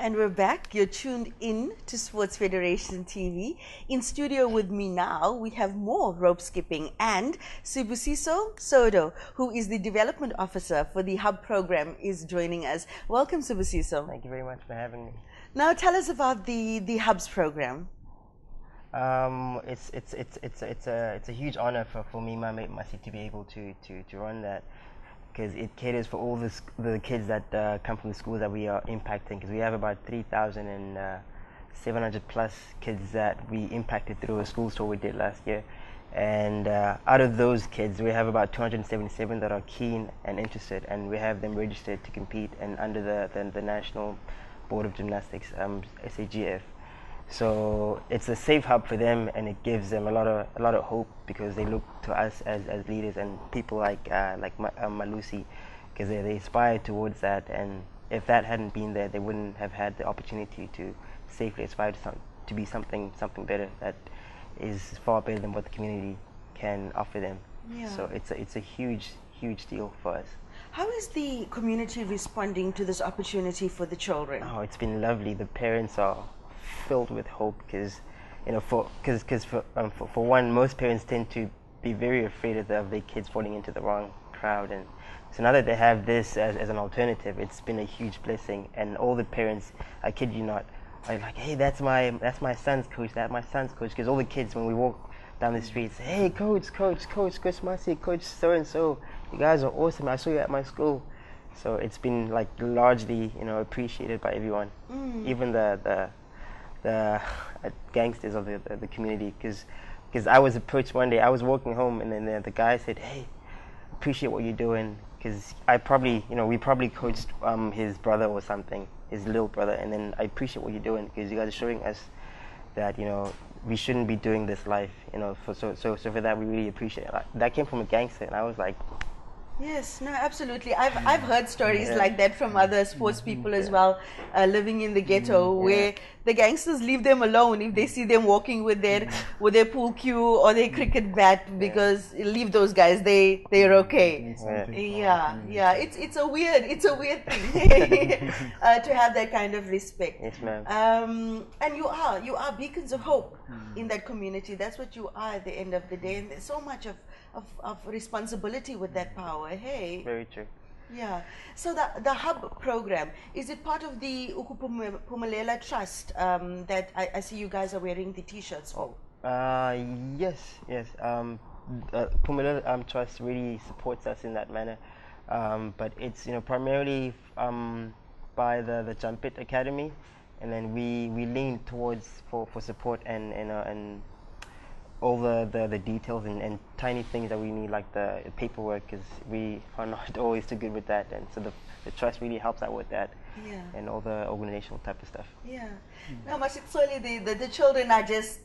And we're back. You're tuned in to Sports Federation TV. In studio with me now, we have more rope skipping and Sibusiso Sodo, who is the development officer for the Hub program, is joining us. Welcome, Sibusiso. Thank you very much for having me. Now, tell us about the Hubs program. It's a huge honor for me, my mate Masi, to be able to run that, because it caters for all the kids that come from the schools that we are impacting, because we have about 3,700 plus kids that we impacted through a school tour we did last year. And out of those kids, we have about 277 that are keen and interested, and we have them registered to compete and under the National Board of Gymnastics, SAGF. So it's a safe hub for them, and it gives them a lot of hope, because they look to us as leaders and people like Malusi, because they aspire towards that. And if that hadn't been there, they wouldn't have had the opportunity to safely aspire to be something better that is far better than what the community can offer them. Yeah. So it's a huge deal for us. How is the community responding to this opportunity for the children? Oh, it's been lovely. The parents are filled with hope, because for one, most parents tend to be very afraid of their kids falling into the wrong crowd, and so now that they have this as an alternative, it's been a huge blessing. And all the parents, I kid you not, are like, hey, that's my son's coach, that's my son's coach, because all the kids, when we walk down the street, say, hey, coach Masi, coach so and so, you guys are awesome, I saw you at my school. So it's been like largely appreciated by everyone, even the gangsters of the community, because I was approached one day. I was walking home, and then the guy said, hey, appreciate what you're doing, because we probably coached his brother or something, his little brother, and then I appreciate what you're doing, because you guys are showing us that we shouldn't be doing this life, so for that we really appreciate it. That came from a gangster, and I was like, yes, no, absolutely. I've heard stories like that from other sports people as well, living in the ghetto, where the gangsters leave them alone if they see them walking with their pool cue or their cricket bat, because leave those guys, they're okay. Yeah. It's a weird thing to have that kind of respect. Yes, ma'am. And you are beacons of hope in that community. That's what you are at the end of the day, and there's so much of responsibility with that power. Hey, very true. Yeah. So the Hub program, is it part of the Pumalela Trust that I see you guys are wearing the t-shirts for? Yes. Pumalela Trust really supports us in that manner, but it's primarily by the Jump It Academy, and then we lean towards for support and all the details and tiny things that we need, like the paperwork, because we are not always too good with that, and so the trust really helps out with that, and all the organizational type of stuff. Yeah. Now, Masixole, the children are just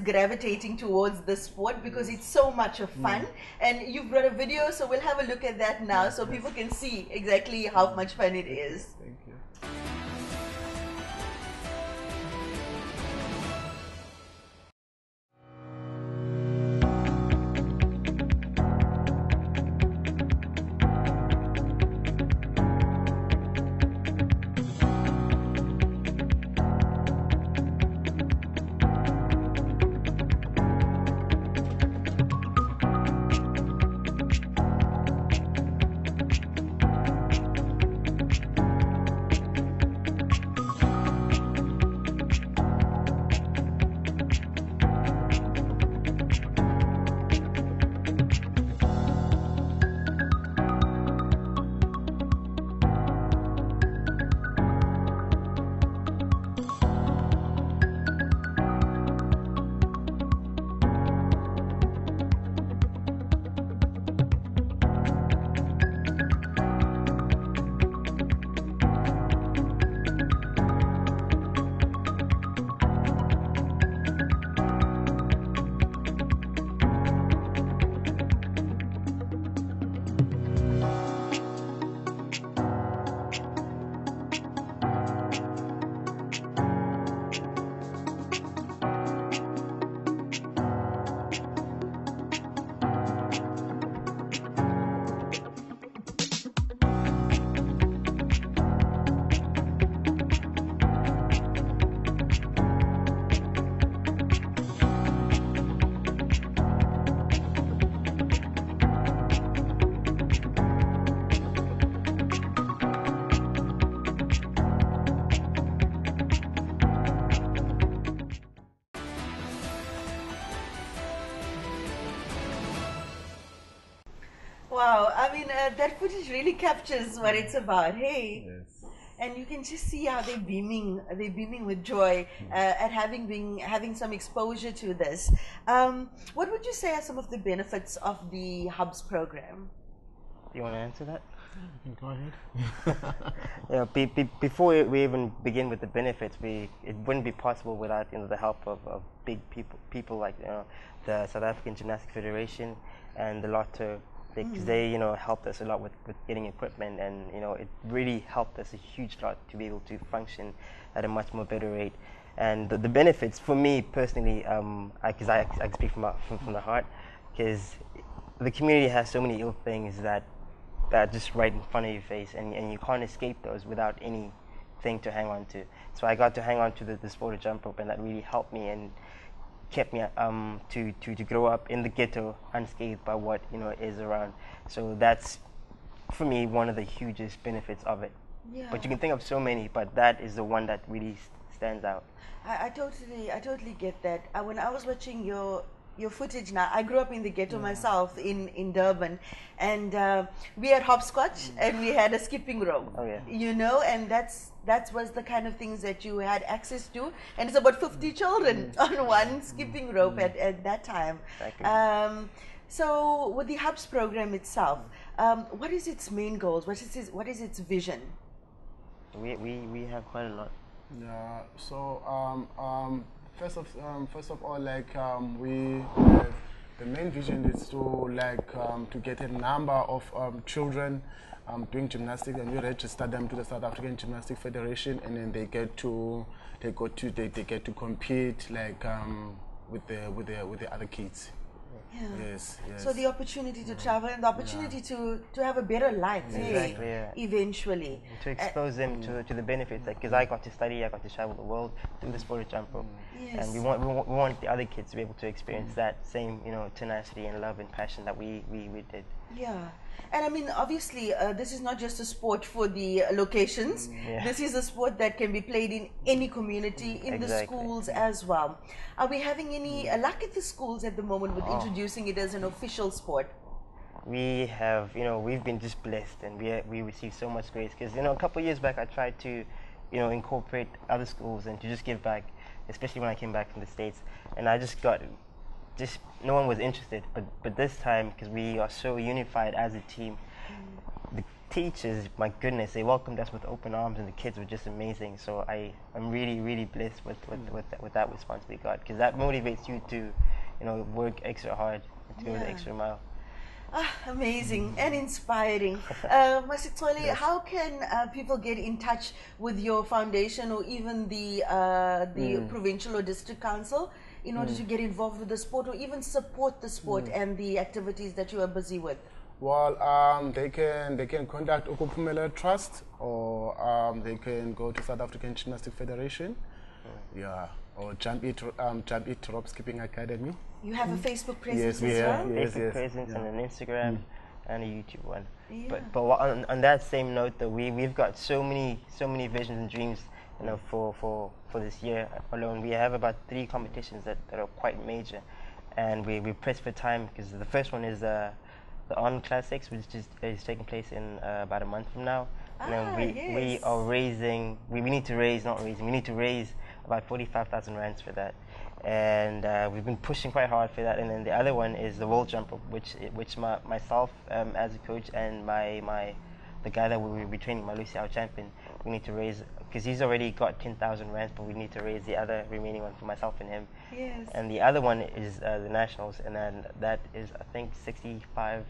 gravitating towards the sport because it's so much of fun, and you've brought a video, so we'll have a look at that now, so people can see exactly how much fun it is. Thank you. Wow, I mean, that footage really captures what it's about. Hey, Yes. and you can just see how they're beaming with joy at having some exposure to this. What would you say are some of the benefits of the Hubs program? Do you want to answer that? Go ahead. Yeah, before we even begin with the benefits, it wouldn't be possible without the help of big people like the South African Gymnastics Federation and the Lotto, because they helped us a lot with getting equipment, and it really helped us a huge lot to be able to function at a much more better rate. And the benefits for me personally, because I can speak from the heart, because the community has so many ill things that just right in front of your face, and you can't escape those without anything to hang on to. So I got to hang on to the sport of jump rope, and that really helped me and kept me to grow up in the ghetto unscathed by what is around. So that's for me one of the hugest benefits of it. Yeah. But you can think of so many, but that is the one that really stands out. I totally get that. When I was watching your footage now, I grew up in the ghetto myself in Durban, and we had hopscotch and we had a skipping rope. Oh, yeah. And that was the kind of things that you had access to, and it's about 50 children on one skipping rope at that time. Exactly. So with the Hubs program itself, what is its main goals? What is its vision? We have quite a lot. Yeah. So first of all, we the main vision is to get a number of children doing gymnastics, and we register them to the South African Gymnastics Federation, and then they get to compete with the other kids. Yeah. Yes. So the opportunity to travel and the opportunity to have a better life, Exactly, yeah. Eventually. To expose them to the benefits, because I got to study, I got to travel the world through the sport of jump rope, Yes. and we want the other kids to be able to experience that same tenacity and love and passion that we did. Yeah. And I mean, obviously, this is not just a sport for the locations. Yeah. This is a sport that can be played in any community, in the Exactly. schools as well. Are we having any luck at the schools at the moment with introducing it as an official sport? We have, we've been just blessed, and we receive so much grace, because a couple of years back I tried to incorporate other schools and to just give back, especially when I came back from the States, and I just no one was interested. But this time, because we are so unified as a team, the teachers, my goodness, they welcomed us with open arms, and the kids were just amazing. So I'm really, really blessed with that response we got, because that motivates you to work extra hard and to go the extra mile. Amazing and inspiring. Masixole, how can people get in touch with your foundation or even the provincial or district council in order to get involved with the sport or even support the sport and the activities that you are busy with? Well, they can contact Okupumela Trust, or they can go to South African Gymnastics Federation, or Jump It Rope Skipping Academy. You have a Facebook presence Yes, we as have. well? Yes, Facebook presence and an Instagram and a YouTube one. Yeah. But on that same note, though, we've got so many visions and dreams, for this year alone. We have about 3 competitions that are quite major, and we press for time, because the first one is the On Classics, which is taking place in about a month from now. We are raising. We need to raise, not raising. We need to raise about 45,000 rands for that, and we've been pushing quite hard for that. And then the other one is the World Jump Rope, which myself as a coach and the guy that we will be training, Malusi, our champion, we need to raise, because he's already got 10,000 rands, but we need to raise the other remaining one for myself and him. Yes. And the other one is the nationals, and then that is, I think, 65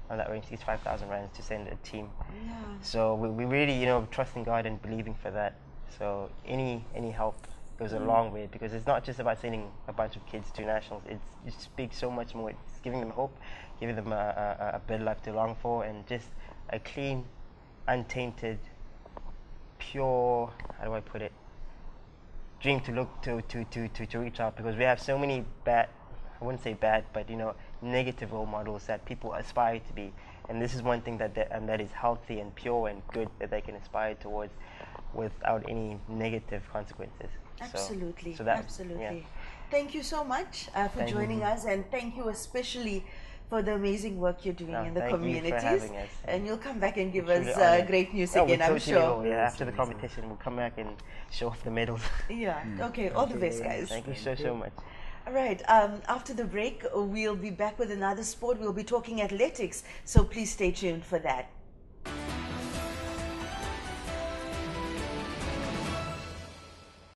on that range, 65,000 rands to send a team. Yeah. So we really, trust in God and believing for that. So any help goes a long way, because it's not just about sending a bunch of kids to nationals. It speaks so much more. It's giving them hope, giving them a better life to long for, and just a clean, untainted, pure, how do I put it, dream to look to reach out, because we have so many bad, I wouldn't say bad, but negative role models that people aspire to be, and this is one thing that is healthy and pure and good that they can aspire towards without any negative consequences. Absolutely, so that, absolutely. Yeah. Thank you so much for joining us, and thank you especially for the amazing work you're doing in the thank you communities. for having us. And you'll come back and give Truly us honored. great news Oh, again, we I'm totally sure. will, yeah. After the competition, we'll come back and show off the medals. Yeah. Okay. All the best, guys. Thank you so much. All right. After the break, we'll be back with another sport. We'll be talking athletics. So please stay tuned for that.